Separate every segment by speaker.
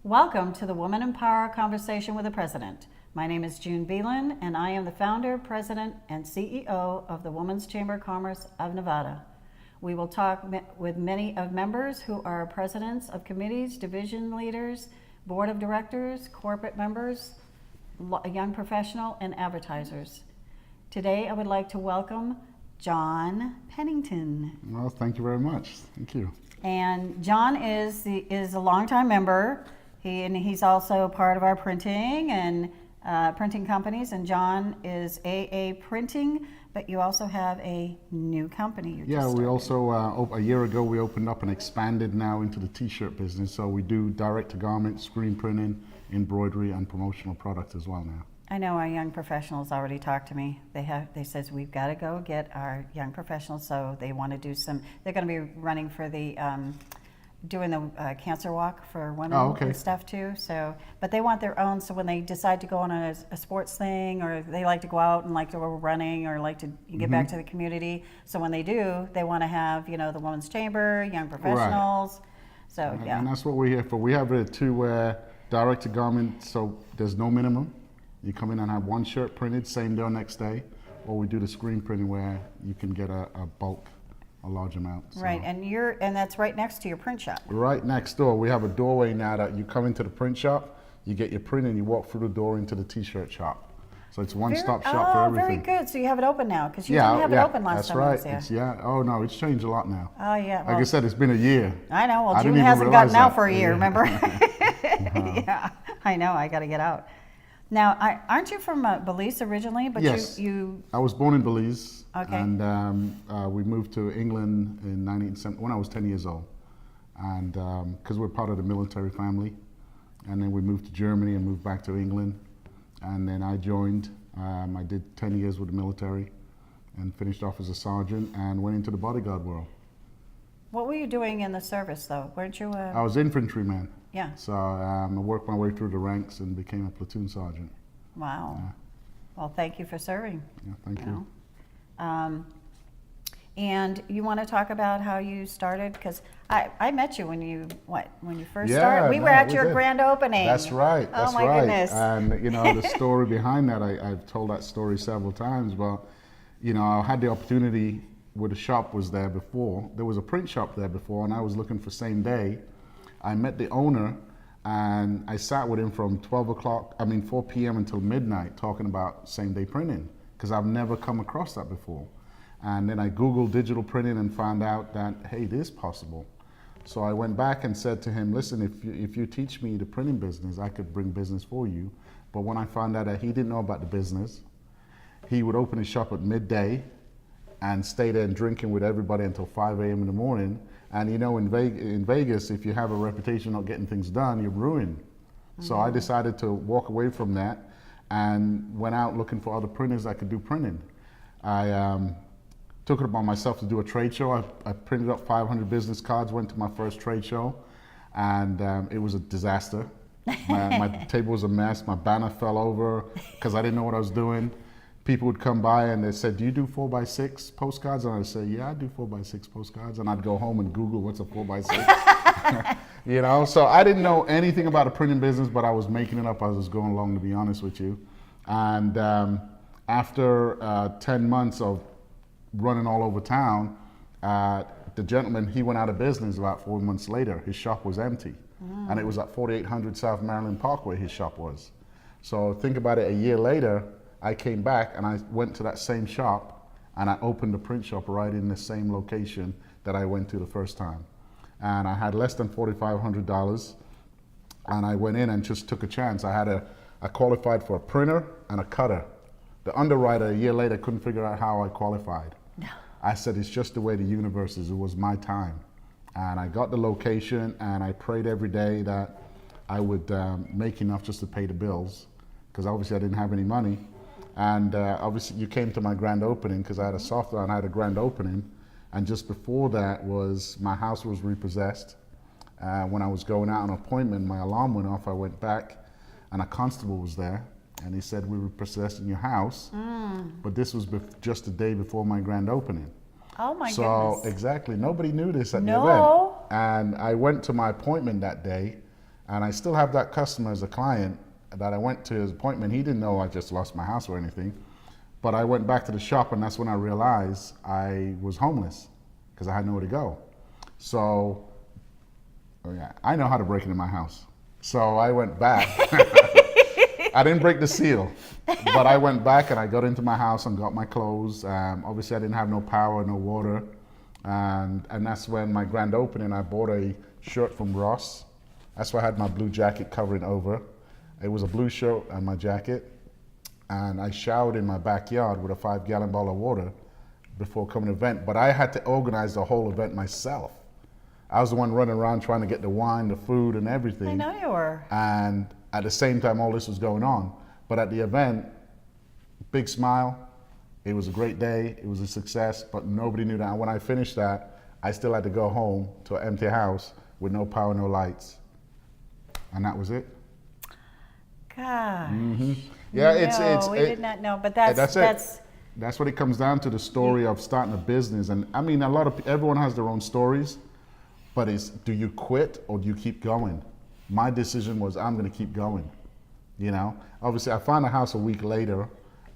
Speaker 1: Welcome to the Woman in Power Conversation with the President. My name is June Beland, and I am the founder, president, and CEO of the Women's Chamber of Commerce of Nevada. We will talk with many of members who are presidents of committees, division leaders, board of directors, corporate members, young professional, and advertisers. Today, I would like to welcome John Pennington.
Speaker 2: Well, thank you very much. Thank you.
Speaker 1: And John is a longtime member. He's also part of our printing and printing companies. And John is AA Printing, but you also have a new company.
Speaker 2: We also a year ago we opened up and expanded now into the T-shirt business. So we do direct-to-garment, screen printing, embroidery, and promotional products as well now.
Speaker 1: I know our young professionals already talked to me. They says we've got to go get our young professionals. So they want to do some. They're going to be running for the. Doing the cancer walk for women and stuff too. So, but they want their own. So when they decide to go on a sports thing, or they like to go out and like to go running, or like to get back to the community. So when they do, they want to have the Women's Chamber, young professionals. Right. So
Speaker 2: And that's what we're here for. We have it to direct to garment. So there's no minimum. You come in and have one shirt printed same day or next day, or we do the screen printing where you can get a bulk. A large amount. So.
Speaker 1: Right, and that's right next to your print shop.
Speaker 2: Right next door. We have a doorway now that you come into the print shop, you get your print, and you walk through the door into the T-shirt shop. So it's one-stop shop for everything.
Speaker 1: Oh, very good. So you have it open now, because you didn't have it open last time I was there.
Speaker 2: That's right. Oh no, it's changed a lot now.
Speaker 1: Oh yeah.
Speaker 2: Like I said, it's been a year.
Speaker 1: I know. Well, June hasn't gotten out for a year. Remember? Yeah, I know. I got to get out. Now, aren't you from Belize originally? But
Speaker 2: yes. I was born in Belize.
Speaker 1: Okay.
Speaker 2: And we moved to England in 1970 when I was 10 years old. And because we're part of the military family. And then we moved to Germany and moved back to England. And then I joined. I did 10 years with the military and finished off as a sergeant and went into the bodyguard world.
Speaker 1: What were you doing in the service, though? Weren't you
Speaker 2: I was infantryman.
Speaker 1: Yeah.
Speaker 2: So I worked my way through the ranks and became a platoon sergeant.
Speaker 1: Wow. Well, thank you for serving.
Speaker 2: Yeah, thank you.
Speaker 1: And you want to talk about how you started? Because I met you when you first started. We were at your grand opening.
Speaker 2: That's right.
Speaker 1: Oh my goodness.
Speaker 2: And the story behind that, I've told that story several times. But I had the opportunity where the shop was there before. There was a print shop there before, and I was looking for same day. I met the owner, and I sat with him from 4 p.m. until midnight talking about same day printing, because I've never come across that before. And then I Googled digital printing and found out that, hey, it is possible. So I went back and said to him, listen, if you teach me the printing business, I could bring business for you. But when I found out that he didn't know about the business, he would open his shop at midday and stay there and drinking with everybody until 5 a.m. in the morning. And in Vegas, if you have a reputation of getting things done, you're ruined. Mm-hmm. So I decided to walk away from that and went out looking for other printers that could do printing. I took it upon myself to do a trade show. I printed up 500 business cards, went to my first trade show, and it was a disaster. My table was a mess. My banner fell over because I didn't know what I was doing. People would come by and they said, do you do 4x6 postcards? And I'd say, yeah, I do 4x6 postcards. And I'd go home and Google what's a 4x6. So I didn't know anything about the printing business, but I was making it up as I was going along, to be honest with you. And after 10 months of running all over town, the gentleman, he went out of business about 4 months later. His shop was empty. And it was at 4800 South Maryland Parkway, his shop was. So think about it, a year later, I came back and I went to that same shop and I opened a print shop right in the same location that I went to the first time. And I had less than $4,500 and I went in and just took a chance. I qualified for a printer and a cutter. The underwriter a year later couldn't figure out how I qualified. No. I said, it's just the way the universe is. It was my time. And I got the location and I prayed every day that I would make enough just to pay the bills, because obviously I didn't have any money. And obviously you came to my grand opening because I had a software and I had a grand opening. And just before that my house was repossessed. When I was going out on an appointment, my alarm went off. I went back and a constable was there. And he said, we were possessing your house, but this was just the day before my grand opening.
Speaker 1: Oh my
Speaker 2: So
Speaker 1: goodness.
Speaker 2: exactly, nobody knew this at the
Speaker 1: No.
Speaker 2: event. And I went to my appointment that day, and I still have that customer as a client that I went to his appointment. He didn't know I just lost my house or anything. But I went back to the shop, and that's when I realized I was homeless because I had nowhere to go. So, I know how to break into my house. So I went back. I didn't break the seal, but I went back and I got into my house and got my clothes. Obviously, I didn't have no power, no water. And that's when my grand opening, I bought a shirt from Ross. That's why I had my blue jacket covering over. It was a blue shirt and my jacket. And I showered in my backyard with a 5-gallon bottle of water before coming to the event. But I had to organize the whole event myself. I was the one running around trying to get the wine, the food, and everything.
Speaker 1: I know you were.
Speaker 2: And at the same time, all this was going on. But at the event, big smile. It was a great day. It was a success, but nobody knew that. And when I finished that, I still had to go home to an empty house with no power, no lights. And that was it.
Speaker 1: Gosh.
Speaker 2: Yeah,
Speaker 1: No, we did not know, but that's
Speaker 2: it. That's what it comes down to, the story of starting a business. And I mean, everyone has their own stories, but do you quit or do you keep going? My decision was, I'm going to keep going. You know, obviously, I found a house a week later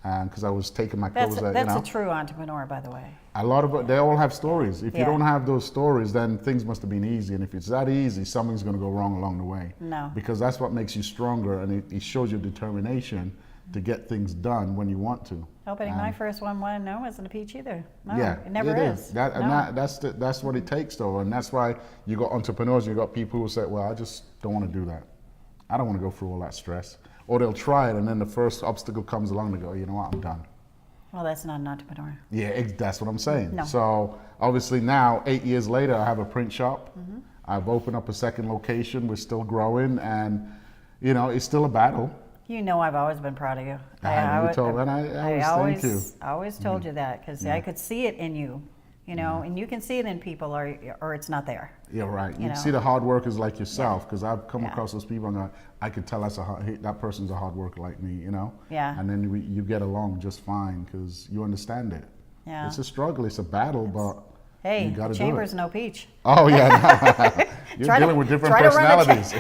Speaker 2: because I was taking my clothes.
Speaker 1: That's a true entrepreneur, by the way.
Speaker 2: A lot of it, they all have stories. If you
Speaker 1: Yeah.
Speaker 2: don't have those stories, then things must have been easy. And if it's that easy, something's going to go wrong along the way.
Speaker 1: No.
Speaker 2: Because that's what makes you stronger, and it shows your determination to get things done when you want to.
Speaker 1: Opening my first one wasn't a peach either. No,
Speaker 2: Yeah,
Speaker 1: it never is.
Speaker 2: That's what it takes, though, and that's why you got entrepreneurs. You got people who say, "Well, I just don't want to do that. I don't want to go through all that stress." Or they'll try it, and then the first obstacle comes along. They go, "You know what? I'm done."
Speaker 1: Well, that's not an entrepreneur.
Speaker 2: Yeah, that's what I'm saying.
Speaker 1: No.
Speaker 2: So obviously now, 8 years later, I have a print shop. I've opened up a second location. We're still growing, and you know, it's still a battle.
Speaker 1: You know, I've always been proud of you.
Speaker 2: I always thank you.
Speaker 1: I always told you that because I could see it in you, you know, and you can see it in people, or it's not there.
Speaker 2: You're right. You
Speaker 1: know.
Speaker 2: see the hard workers like yourself, because I've come
Speaker 1: Yeah.
Speaker 2: across those people, and I could tell that person's a hard worker like me, you know.
Speaker 1: Yeah.
Speaker 2: And then you get along just fine because you understand it.
Speaker 1: Yeah.
Speaker 2: It's a struggle. It's a battle, but
Speaker 1: Hey,
Speaker 2: you got to do
Speaker 1: chamber's
Speaker 2: it.
Speaker 1: no peach.
Speaker 2: Oh yeah. You're dealing with different personalities.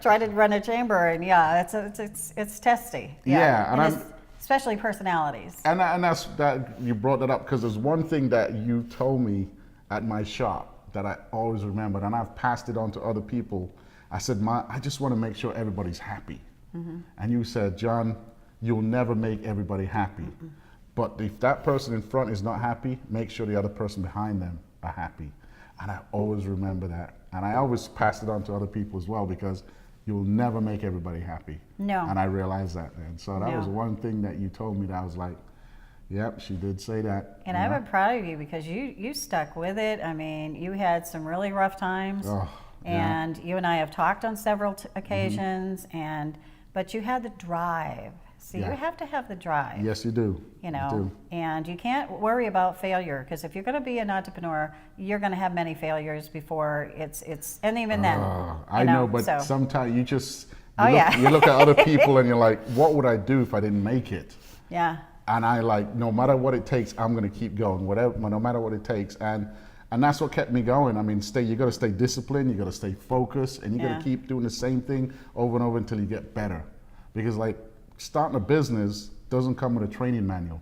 Speaker 1: Try to run a chamber, and it's testy.
Speaker 2: Yeah, and
Speaker 1: it's, especially personalities.
Speaker 2: And that's that you brought that up because there's one thing that you told me at my shop that I always remembered, and I've passed it on to other people. I said, I just want to make sure everybody's happy. And you said, John, you'll never make everybody happy. But if that person in front is not happy, make sure the other person behind them are happy. And I always remember that. And I always pass it on to other people as well, because you'll never make everybody happy.
Speaker 1: No.
Speaker 2: And I realized that then. So that
Speaker 1: No.
Speaker 2: was one thing that you told me that I was like, yep, she did say that.
Speaker 1: And I've been proud of you because you stuck with it. I mean, you had some really rough times,
Speaker 2: Oh, yeah.
Speaker 1: and you and I have talked on several occasions. But you had the drive. See,
Speaker 2: Yeah.
Speaker 1: you have to have the drive.
Speaker 2: Yes, you do.
Speaker 1: You know,
Speaker 2: do.
Speaker 1: and you can't worry about failure, because if you're going to be an entrepreneur, you're going to have many failures before it's and even then.
Speaker 2: I
Speaker 1: you
Speaker 2: know, but
Speaker 1: so.
Speaker 2: sometimes you just
Speaker 1: Oh,
Speaker 2: you look at other people and you're like, what would I do if I didn't make it?
Speaker 1: Yeah.
Speaker 2: And I like, no matter what it takes, I'm going to keep going, no matter what it takes. And that's what kept me going. I mean, you got to stay disciplined, you got to stay focused, and you got
Speaker 1: Yeah.
Speaker 2: to keep doing the same thing over and over until you get better. Because like starting a business doesn't come with a training manual.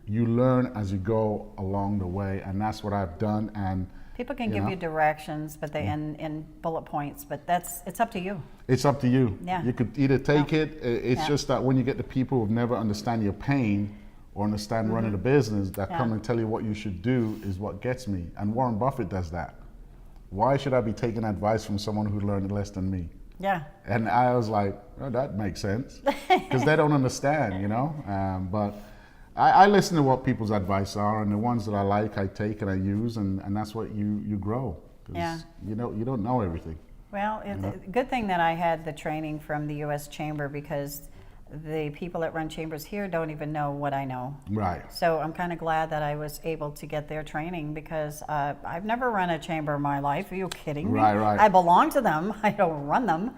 Speaker 2: You learn as you go along the way, and that's what I've done. And
Speaker 1: People can give you directions, but they in bullet points, but it's up to you.
Speaker 2: it's up to you.
Speaker 1: Yeah.
Speaker 2: You could either take it. It's
Speaker 1: Yeah.
Speaker 2: just that when you get the people who never understand your pain or understand running a business, that come and tell you what you should do is what gets me. And Warren Buffett does that. Why should I be taking advice from someone who learned less than me?
Speaker 1: Yeah.
Speaker 2: And I was like, oh, that makes sense, because they don't understand, you know. But I listen to what people's advice are, and the ones that I like, I take and I use, and that's what you grow. 'Cause
Speaker 1: Yeah.
Speaker 2: you don't know everything.
Speaker 1: Well, it's a good thing that I had the training from the U.S. Chamber, because the people that run chambers here don't even know what I know.
Speaker 2: Right.
Speaker 1: So I'm kind of glad that I was able to get their training, because I've never run a chamber in my life. Are you kidding me?
Speaker 2: Right.
Speaker 1: I belong to them. I don't run them.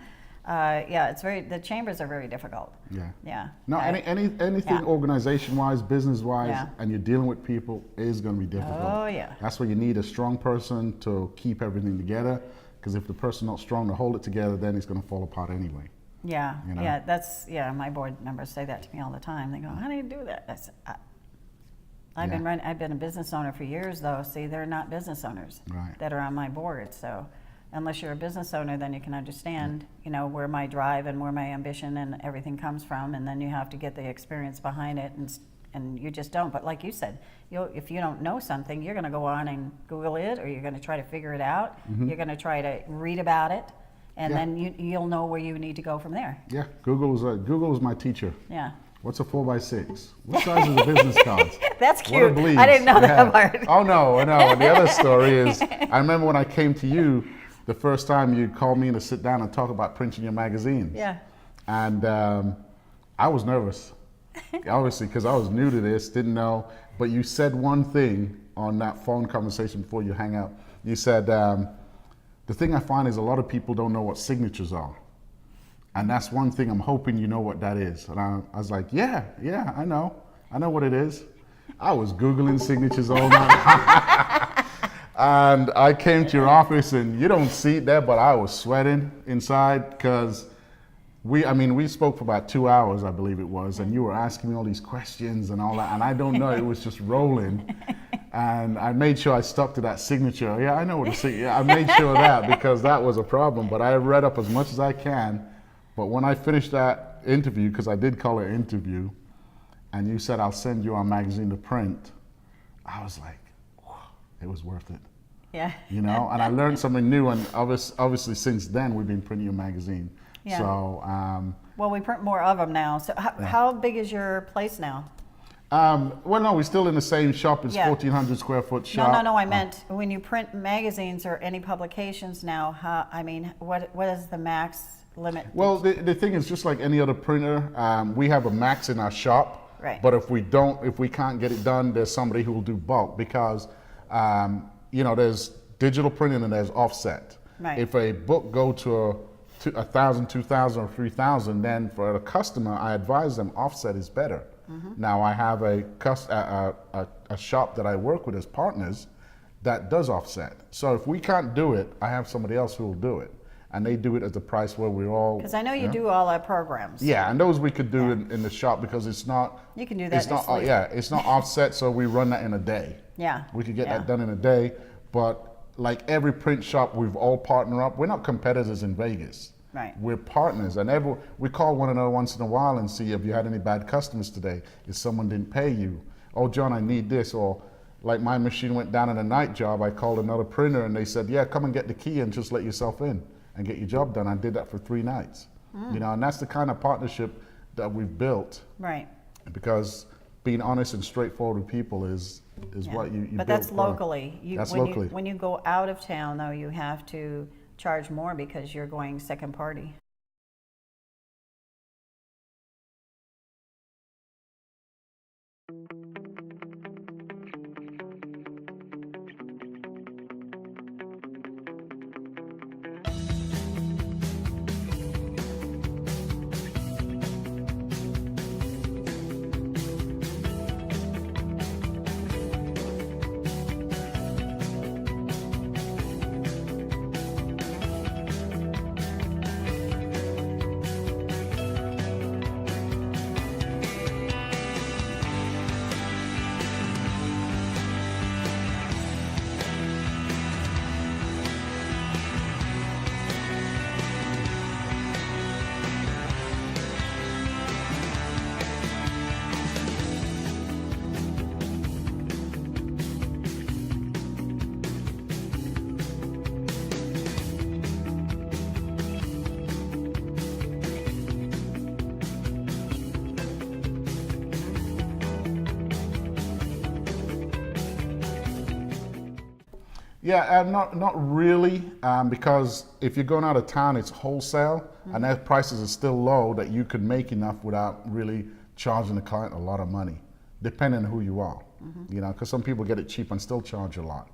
Speaker 1: Yeah, the chambers are very difficult.
Speaker 2: Yeah.
Speaker 1: Yeah.
Speaker 2: No, anything
Speaker 1: Yeah.
Speaker 2: organization-wise, business-wise,
Speaker 1: Yeah.
Speaker 2: and you're dealing with people is going to be difficult.
Speaker 1: Oh, yeah.
Speaker 2: That's why you need a strong person to keep everything together. Because if the person's not strong to hold it together, then it's going to fall apart anyway.
Speaker 1: Yeah,
Speaker 2: You know?
Speaker 1: yeah, my board members say that to me all the time. They go, how do you do that? I said, I've been a business owner for years though. See, they're not business owners
Speaker 2: Right.
Speaker 1: that are on my board. So unless you're a business owner, then you can understand, you know, where my drive and where my ambition and everything comes from. And then you have to get the experience behind it, and you just don't. But like you said, if you don't know something, you're going to go on and Google it, or you're going to try to figure it out. You're going to try to read about it, and then you'll know where you need to go from there.
Speaker 2: Yeah, Google's my teacher.
Speaker 1: Yeah.
Speaker 2: What's a 4x6? What size is a business card?
Speaker 1: That's
Speaker 2: What are
Speaker 1: cute.
Speaker 2: bleeds?
Speaker 1: I didn't know that part.
Speaker 2: Oh no, no. And the other story is, I remember when I came to you, the first time you called me in to sit down and talk about printing your magazines.
Speaker 1: Yeah.
Speaker 2: And I was nervous, obviously, because I was new to this, didn't know. But you said one thing on that phone conversation before you hang up. You said, the thing I find is a lot of people don't know what signatures are. And that's one thing I'm hoping you know what that is. And I was like, yeah, I know what it is. I was Googling signatures all night. And I came to your office, and you don't see it there, but I was sweating inside because we spoke for about 2 hours, I believe it was, and you were asking me all these questions and all that, and I don't know, it was just rolling. And I made sure I stuck to that signature. Yeah, I know what a signature. Yeah, I made sure of that because that was a problem, but I read up as much as I can. But when I finished that interview, because I did call it an interview, and you said, I'll send you our magazine to print, I was like, whoa, it was worth it.
Speaker 1: Yeah.
Speaker 2: You know, and I learned something new, and obviously since then we've been printing your magazine.
Speaker 1: Yeah.
Speaker 2: So,
Speaker 1: well, we print more of them now. So how big is your place now?
Speaker 2: well, no, we're still in the same shop. It's
Speaker 1: Yeah.
Speaker 2: 1,400 square foot shop.
Speaker 1: No, I meant when you print magazines or any publications now, what is the max limit?
Speaker 2: Well, the thing is, just like any other printer, we have a max in our shop.
Speaker 1: Right.
Speaker 2: But if we can't get it done, there's somebody who will do bulk because, there's digital printing and there's offset.
Speaker 1: Right.
Speaker 2: If a book go to 1,000, 2,000, or 3,000, then for a customer, I advise them offset is better. Now I have a shop that I work with as partners that does offset. So if we can't do it, I have somebody else who will do it. And they do it at the price where we're all...
Speaker 1: Because I know you do all our programs.
Speaker 2: Yeah, and those we could do in the shop because it's not...
Speaker 1: You can do that in your sleep.
Speaker 2: It's not offset, so we run that in a day.
Speaker 1: Yeah.
Speaker 2: We could get that done in a day, but like every print shop, we've all partnered up. We're not competitors in Vegas.
Speaker 1: Right.
Speaker 2: We're partners, and we call one another once in a while and see if you had any bad customers today, if someone didn't pay you. Oh, John, I need this, or like my machine went down in a night job, I called another printer and they said, yeah, come and get the key and just let yourself in and get your job done. I did that for 3 nights. And that's the kind of partnership that we've built.
Speaker 1: Right.
Speaker 2: Because being honest and straightforward with people is what you
Speaker 1: But
Speaker 2: build
Speaker 1: that's
Speaker 2: for.
Speaker 1: locally.
Speaker 2: That's locally.
Speaker 1: When you go out of town, though, you have to charge more because you're going second party.
Speaker 2: Yeah, not really, because if you're going out of town, it's wholesale, and their prices are still low that you could make enough without really charging the client a lot of money, depending on who you are. Because some people get it cheap and still charge a lot.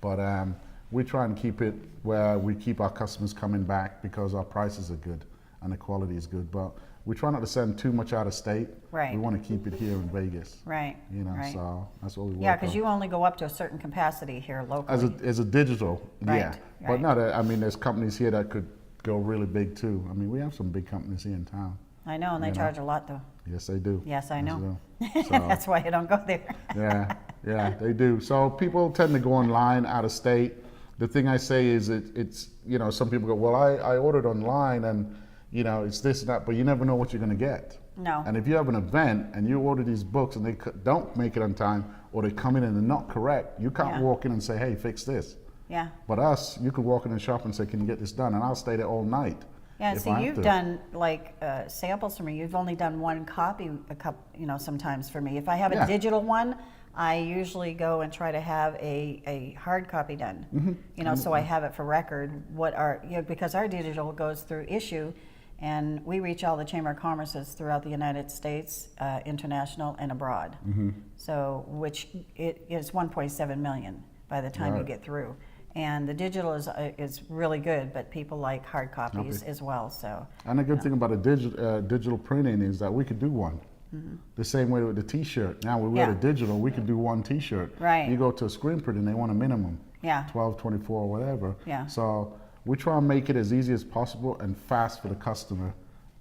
Speaker 2: But we try and keep it where we keep our customers coming back because our prices are good. and the quality is good. But we try not to send too much out of state.
Speaker 1: Right.
Speaker 2: We want to keep it here in Vegas.
Speaker 1: Right.
Speaker 2: You know,
Speaker 1: Right.
Speaker 2: so that's what we work
Speaker 1: Yeah, because
Speaker 2: on.
Speaker 1: you only go up to a certain capacity here locally.
Speaker 2: As a digital,
Speaker 1: Right,
Speaker 2: yeah.
Speaker 1: right.
Speaker 2: But no, I mean, there's companies here that could go really big too. I mean, we have some big companies here in town.
Speaker 1: I know, and they
Speaker 2: you know.
Speaker 1: charge a lot though.
Speaker 2: Yes, they do.
Speaker 1: Yes, I
Speaker 2: Yes,
Speaker 1: know.
Speaker 2: they do. So,
Speaker 1: That's why I don't go there.
Speaker 2: yeah, they do. So people tend to go online out of state. The thing I say is it's, you know, some people go, well, I ordered online and, you know, it's this and that, but you never know what you're going to get.
Speaker 1: No.
Speaker 2: And if you have an event and you order these books and they don't make it on time, or they come in and they're not correct, you can't
Speaker 1: Yeah.
Speaker 2: walk in and say, hey, fix this.
Speaker 1: Yeah.
Speaker 2: But us, you could walk in the shop and say, can you get this done? And I'll stay there all night.
Speaker 1: Yeah,
Speaker 2: if
Speaker 1: see,
Speaker 2: I have
Speaker 1: you've
Speaker 2: to.
Speaker 1: done like samples for me. You've only done one copy, you know, sometimes for me. If I have a
Speaker 2: Yeah.
Speaker 1: digital one, I usually go and try to have a hard copy done.
Speaker 2: Mm-hmm.
Speaker 1: You know, so I have it for record. You know, because our digital goes through issue, and we reach all the Chamber of Commerces throughout the United States, international, and abroad.
Speaker 2: Mm-hmm.
Speaker 1: So, which it is 1.7 million by the time you
Speaker 2: Right.
Speaker 1: get through. And the digital is really good, but people like hard copies as well. So.
Speaker 2: And the good thing about a digital printing is that we could do one. The same way with the T-shirt. Now we wear
Speaker 1: Yeah.
Speaker 2: the digital, we can do one T-shirt.
Speaker 1: Right.
Speaker 2: You go to a screen print and they want a minimum.
Speaker 1: Yeah.
Speaker 2: 12, 24, whatever.
Speaker 1: Yeah.
Speaker 2: So we try and make it as easy as possible and fast for the customer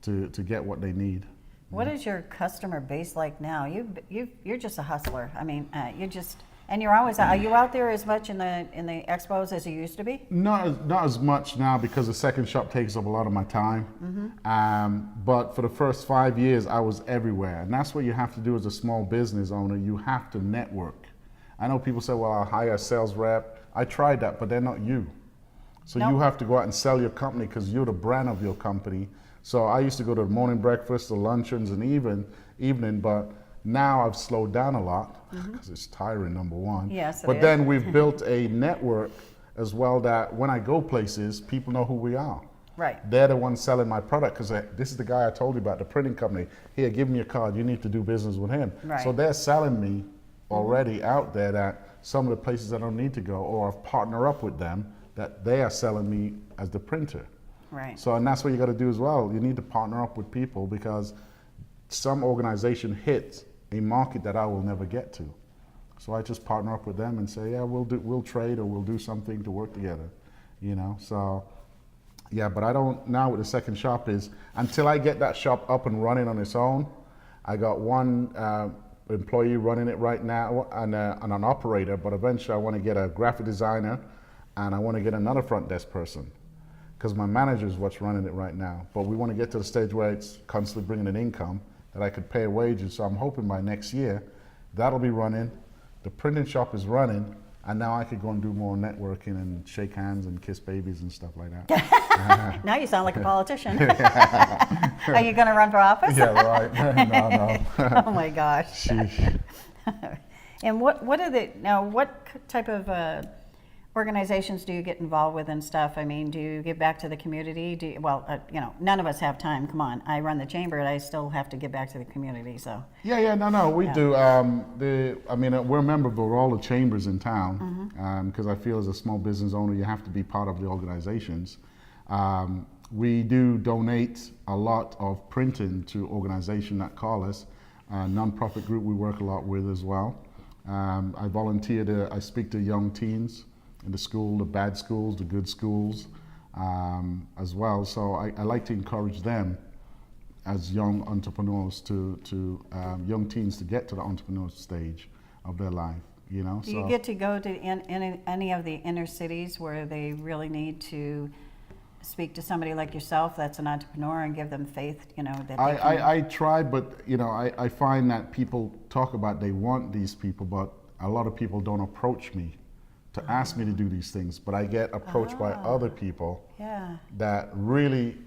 Speaker 2: to get what they need.
Speaker 1: What is your customer base like now? You're just a hustler. I mean, and you're always are you out there as much in the expos as you used to be?
Speaker 2: Not as much now because the second shop takes up a lot of my time. But for the first 5 years, I was everywhere, and that's what you have to do as a small business owner. You have to network. I know people say, "Well, I'll hire a sales rep." I tried that, but they're not you. So
Speaker 1: No.
Speaker 2: you have to go out and sell your company because you're the brand of your company. So I used to go to the morning breakfast, the luncheons, and evening, but now I've slowed down a lot because it's tiring, number one.
Speaker 1: Yes, it
Speaker 2: but
Speaker 1: is.
Speaker 2: then we've built a network as well that when I go places, people know who we are.
Speaker 1: Right.
Speaker 2: They're the ones selling my product because this is the guy I told you about, the printing company. Here, give me your card. You need to do business with him.
Speaker 1: Right.
Speaker 2: So they're selling me already out there that some of the places I don't need to go, or I've partnered up with them that they are selling me as the printer.
Speaker 1: Right.
Speaker 2: So, and that's what you got to do as well. You need to partner up with people because some organization hits a market that I will never get to. So I just partner up with them and say, yeah, we'll trade or we'll do something to work together, you know. So, yeah, but I don't now with the second shop is until I get that shop up and running on its own. I got one employee running it right now and an operator, but eventually I want to get a graphic designer and I want to get another front desk person. Because my manager is what's running it right now. But we want to get to the stage where it's constantly bringing an income that I could pay wages. So I'm hoping by next year, that'll be running, the printing shop is running, and now I could go and do more networking and shake hands and kiss babies and stuff like that.
Speaker 1: Now you sound like a politician. Are you going to run for office?
Speaker 2: Yeah, right. No.
Speaker 1: Oh my gosh.
Speaker 2: Sheesh.
Speaker 1: And what type of organizations do you get involved with and stuff? I mean, do you give back to the community? You know, none of us have time. Come on, I run the chamber, and I still have to give back to the community. So.
Speaker 2: Yeah, we
Speaker 1: Yeah.
Speaker 2: do. We're a member of all the chambers in town because I feel as a small business owner, you have to be part of the organizations. We do donate a lot of printing to organizations that call us. A non-profit group we work a lot with as well. I volunteer I speak to young teens in the school, the bad schools, the good schools as well. So I like to encourage them as young entrepreneurs to young teens to get to the entrepreneurial stage of their life, you know.
Speaker 1: Do you get to go to any of the inner cities where they really need to speak to somebody like yourself that's an entrepreneur and give them faith, you know, that they can...
Speaker 2: I try, but you know, I find that people talk about they want these people, but a lot of people don't approach me to ask me to do these things, but I get approached by other people that really,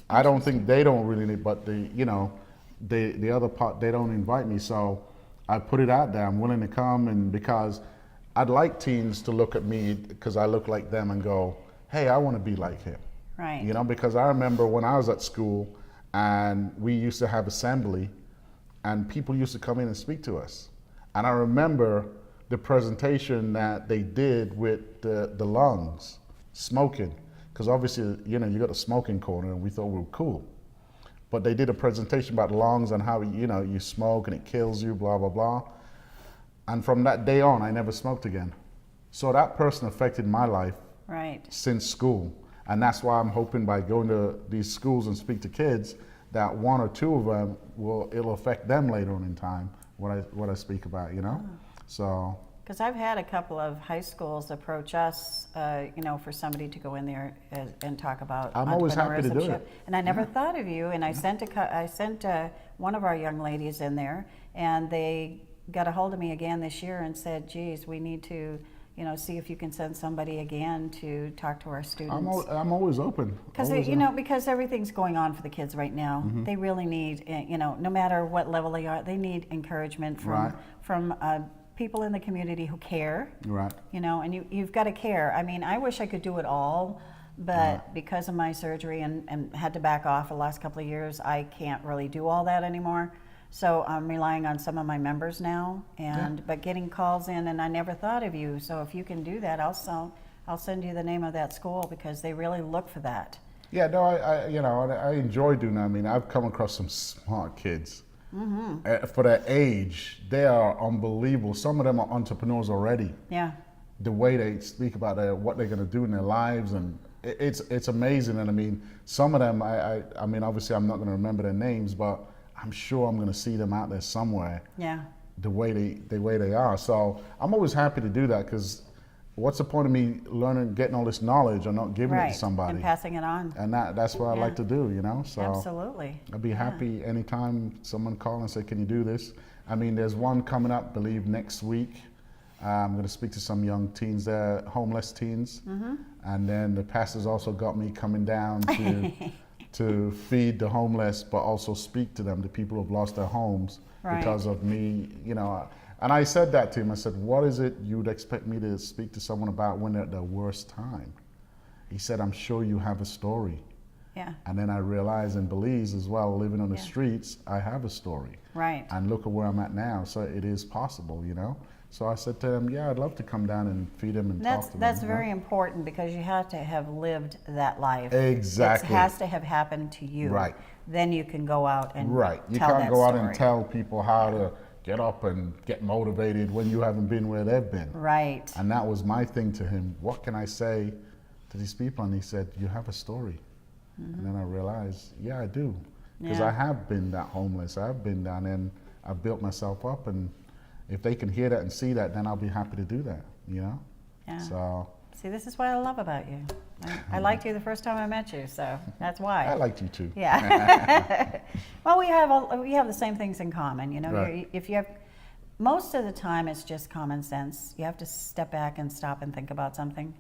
Speaker 2: I don't think they don't really need, but the other part, they don't invite me. So I put it out there, I'm willing to come, and because I'd like teens to look at me because I look like them and go, hey, I want to be like him.
Speaker 1: Right.
Speaker 2: You know, because I remember when I was at school and we used to have assembly and people used to come in and speak to us. And I remember the presentation that they did with the lungs, smoking. Because obviously, you know, you got a smoking corner and we thought we were cool. but they did a presentation about lungs and how, you know, you smoke and it kills you, blah, blah, blah. And from that day on, I never smoked again. So that person affected my life
Speaker 1: Right.
Speaker 2: since school. And that's why I'm hoping by going to these schools and speak to kids that one or two of them it'll affect them later on in time, what I speak about, you know? So.
Speaker 1: Because I've had a couple of high schools approach us, you know, for somebody to go in there and talk about
Speaker 2: I'm always happy to do
Speaker 1: entrepreneurship.
Speaker 2: it.
Speaker 1: And I never thought of you. And I sent one of our young ladies in there, and they got a hold of me again this year and said, "Geez, we need to, you know, see if you can send somebody again to talk to our students."
Speaker 2: I'm always open.
Speaker 1: Because you know, because everything's going on for the kids right now. They really need, you know, no matter what level they are, they need encouragement from people in the community who care.
Speaker 2: Right.
Speaker 1: You know, and you've got to care. I mean, I wish I could do it all, but because of my surgery and had to back off the last couple of years, I can't really do all that anymore. So I'm relying on some of my members now, but getting calls in, and I never thought of you. So if you can do that, I'll send you the name of that school, because they really look for that.
Speaker 2: Yeah, no, I enjoy doing that. I mean, I've come across some smart kids. For their age, they are unbelievable. Some of them are entrepreneurs already.
Speaker 1: Yeah.
Speaker 2: The way they speak about what they're going to do in their lives, and it's amazing. And I mean, some of them, I mean, obviously I'm not going to remember their names, but I'm sure I'm going to see them out there somewhere.
Speaker 1: Yeah.
Speaker 2: The way they are. So I'm always happy to do that, because what's the point of me learning, getting all this knowledge, and not giving it to somebody
Speaker 1: and passing it on?
Speaker 2: And that's what I like to do, you know. So
Speaker 1: absolutely.
Speaker 2: I'd be happy anytime someone call and say, "Can you do this?" I mean, there's one coming up, I believe, next week. I'm going to speak to some young teens there, homeless teens, and then the pastor's also got me coming down to feed the homeless, but also speak to them, the people who've lost their homes because of me, you know. And I said that to him. I said, "What is it you'd expect me to speak to someone about when they're at their worst time?" He said, "I'm sure you have a story."
Speaker 1: Yeah.
Speaker 2: And then I realized in Belize as well, living on the streets, I have a story.
Speaker 1: Right.
Speaker 2: And look at where I'm at now. So it is possible, you know. So I said to him, "Yeah, I'd love to come down and feed him and talk to them."
Speaker 1: That's very important, because you have to have lived that life.
Speaker 2: Exactly.
Speaker 1: It has to have happened to you.
Speaker 2: Right.
Speaker 1: Then you can go out and
Speaker 2: You
Speaker 1: tell
Speaker 2: can't
Speaker 1: that
Speaker 2: go out
Speaker 1: story.
Speaker 2: and tell people how to get up and get motivated when you haven't been where they've been.
Speaker 1: Right.
Speaker 2: And that was my thing to him. What can I say to these people? And he said, "You have a story." And then I realized, yeah, I do. Because I have been that homeless. I've been down and I've built myself up. And if they can hear that and see that, then I'll be happy to do that, you know?
Speaker 1: Yeah.
Speaker 2: So.
Speaker 1: See, this is what I love about you. I liked you the first time I met you, so that's why.
Speaker 2: I liked you too.
Speaker 1: Yeah. Well, we have the same things in common, you know.
Speaker 2: Right.
Speaker 1: If you have, most of the time it's just common sense. You have to step back and stop and think about something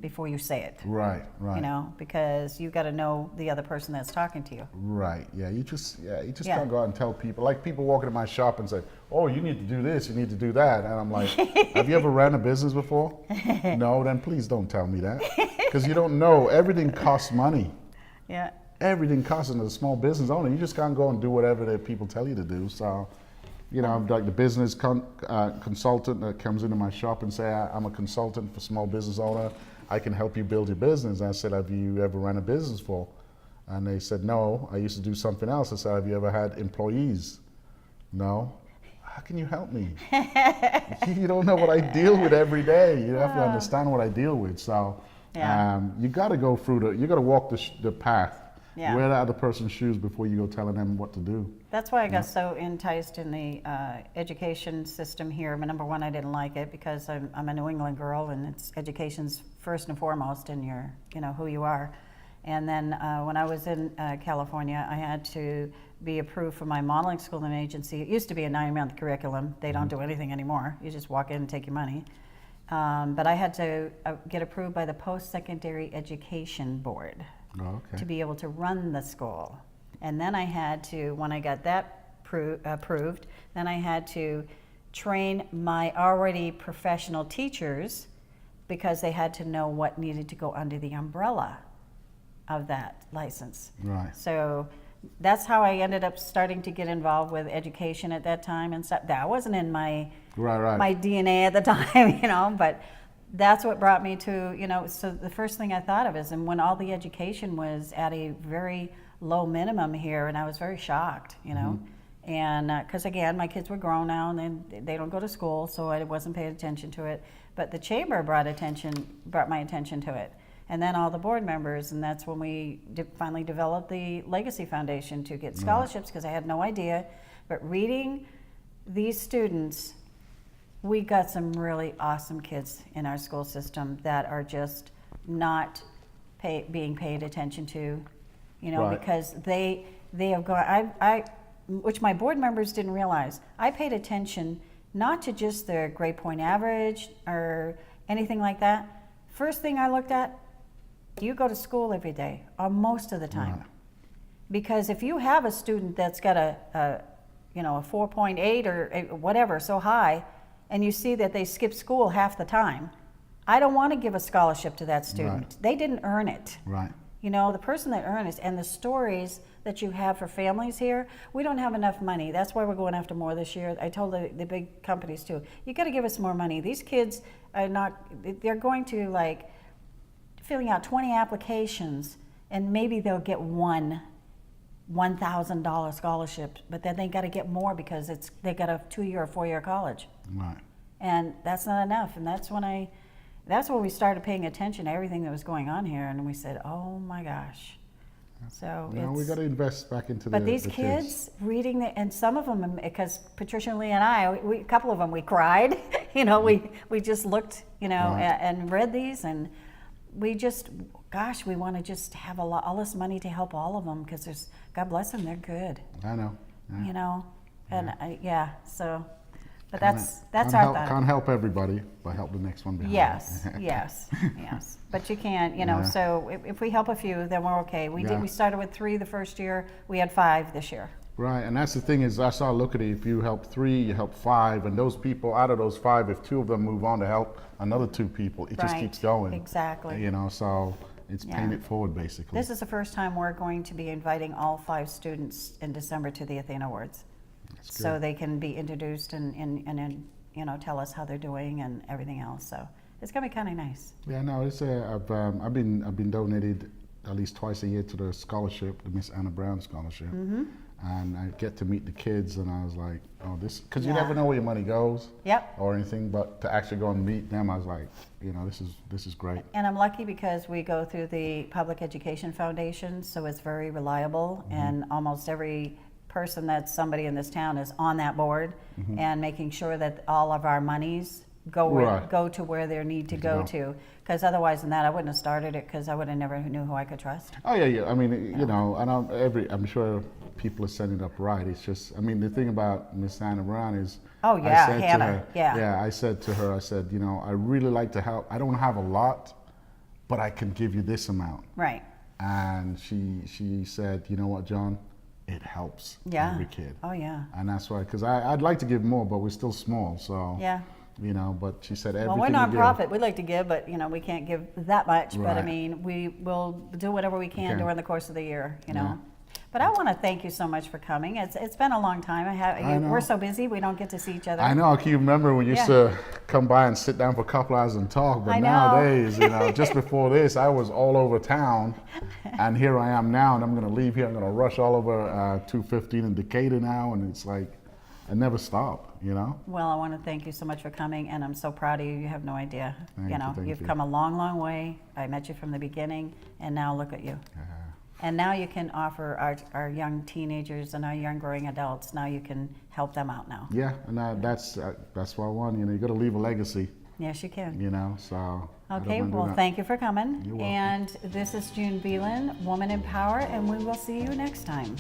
Speaker 1: before you say it.
Speaker 2: Right.
Speaker 1: You know, because you got to know the other person that's talking to you.
Speaker 2: Right. Yeah. You just can't go out and tell people. Like people walking in my shop and say, "Oh, you need to do this. You need to do that." And I'm like, "Have you ever ran a business before?" No. Then please don't tell me that, because you don't know. Everything costs money.
Speaker 1: Yeah.
Speaker 2: Everything costs as a small business owner. You just can't go and do whatever the people tell you to do. So. You know, I'm like the business consultant that comes into my shop and say, "I'm a consultant for small business owner. I can help you build your business." I said, "Have you ever run a business before?" And they said, "No, I used to do something else." I said, "Have you ever had employees?" "No." "How can you help me?" You don't know what I deal with every day. You have to understand what I deal with. So you got to go through you got to walk the path.
Speaker 1: Yeah.
Speaker 2: Wear the other person's shoes before you go telling them what to do.
Speaker 1: That's why I got so enticed in the education system here. Number one, I didn't like it because I'm a New England girl, and education's first and foremost in who you are. And then when I was in California, I had to be approved for my modeling school and agency. It used to be a 9-month curriculum. They don't do anything anymore. You just walk in and take your money. But I had to get approved by the Post-Secondary Education Board.
Speaker 2: Oh, okay.
Speaker 1: To be able to run the school. And then I had to, when I got that approved, then I had to train my already professional teachers, because they had to know what needed to go under the umbrella of that license.
Speaker 2: Right.
Speaker 1: So that's how I ended up starting to get involved with education at that time and stuff. That wasn't in my my DNA at the time, but that's what brought me to, so the first thing I thought of is, and when all the education was at a very low minimum here, and I was very shocked, you know. And because again, my kids were grown now, and then they don't go to school, so I wasn't paying attention to it. But the chamber brought my attention to it, and then all the board members, and that's when we finally developed the Legacy Foundation to get scholarships, because I had no idea. But reading these students, we got some really awesome kids in our school system that are just not being paid attention to, you know, because they have gone, which my board members didn't realize. I paid attention not to just their grade point average or anything like that. First thing I looked at, do you go to school every day or most of the time? Because if you have a student that's got a 4.8 or whatever, so high, and you see that they skip school half the time, I don't want to give a scholarship to that student. They didn't earn it. You know, the person that earned it, and the stories that you have for families here, we don't have enough money. That's why we're going after more this year. I told the big companies too, you got to give us more money. These kids are they're going to like filling out 20 applications, and maybe they'll get one $1,000 scholarship, but then they got to get more because they got a 2-year or 4-year college. And that's not enough. And that's when we started paying attention to everything that was going on here, and we said, oh my gosh. So
Speaker 2: we got to invest back into
Speaker 1: but these kids reading and some of them, because Patricia and Lee and I, a couple of them, we cried. You know, we just looked, you know, and read these, and we just, gosh, we want to just have all this money to help all of them, because God bless them, they're good.
Speaker 2: I know.
Speaker 1: You know, and so. But that's our thought.
Speaker 2: Can't help everybody, but help the next one behind.
Speaker 1: Yes. But you can't, you know. So if we help a few, then we're okay. We started with 3 the first year. We had 5 this year.
Speaker 2: Right, and that's the thing is, I saw look at it. If you help 3, you help 5, and those people out of those 5, if 2 of them move on to help another 2 people, it just keeps going.
Speaker 1: Exactly.
Speaker 2: You know, so it's paying it forward basically.
Speaker 1: This is the first time we're going to be inviting all 5 students in December to the Athena Awards. So they can be introduced and you know, tell us how they're doing and everything else. So it's gonna be kind of nice. Yeah, no, it's I've been donated at least twice a year to the scholarship, the Miss Anna Brown scholarship, and I get to meet the kids, and I was like, oh, this, because you never know where your money goes, or anything, but to actually go and meet them, I was like, you know, this is great. And I'm lucky because we go through the Public Education Foundation, so it's very reliable, and almost every person that's somebody in this town is on that board, and making sure that all of our monies go to where they need to go to, because otherwise than that I wouldn't have started it, because I would have never knew who I could trust. Oh yeah. I mean, you know, and I'm sure people are setting it up right. It's just, I mean, the thing about Miss Anna Brown is, Hannah. I said to her, I said, you know, I really like to help. I don't have a lot, but I can give you this amount. Right. And she said, you know what, John? It helps every kid. Oh yeah. And that's why, because I'd like to give more, but we're still small, so. Yeah. You know, but she said everything. Well, we're nonprofit. We like to give, but you know, we can't give that much. But I mean, we will do whatever we can during the course of the year. You know. But I want to thank you so much for coming. It's been a long time. We're so busy, we don't get to see each other. I know. I can remember when we used to come by and sit down for a couple hours and talk. But nowadays, you know, just before this, I was all over town, and here I am now, and I'm going to leave here. I'm going to rush all over 215 in Decatur now, and it's like I never stop. You know. Well, I want to thank you so much for coming, and I'm so proud of you. You have no idea. Thank you've come a long, long way. I met you from the beginning, and now look at you. And now you can offer our young teenagers and our young growing adults, now you can help them out now. Yeah, and that's what I want. You know, you got to leave a legacy. Yes, you can. You know, so. Okay, well, thank you for coming. You're welcome. And this is June Beland, Woman in Power, and we will see you next time.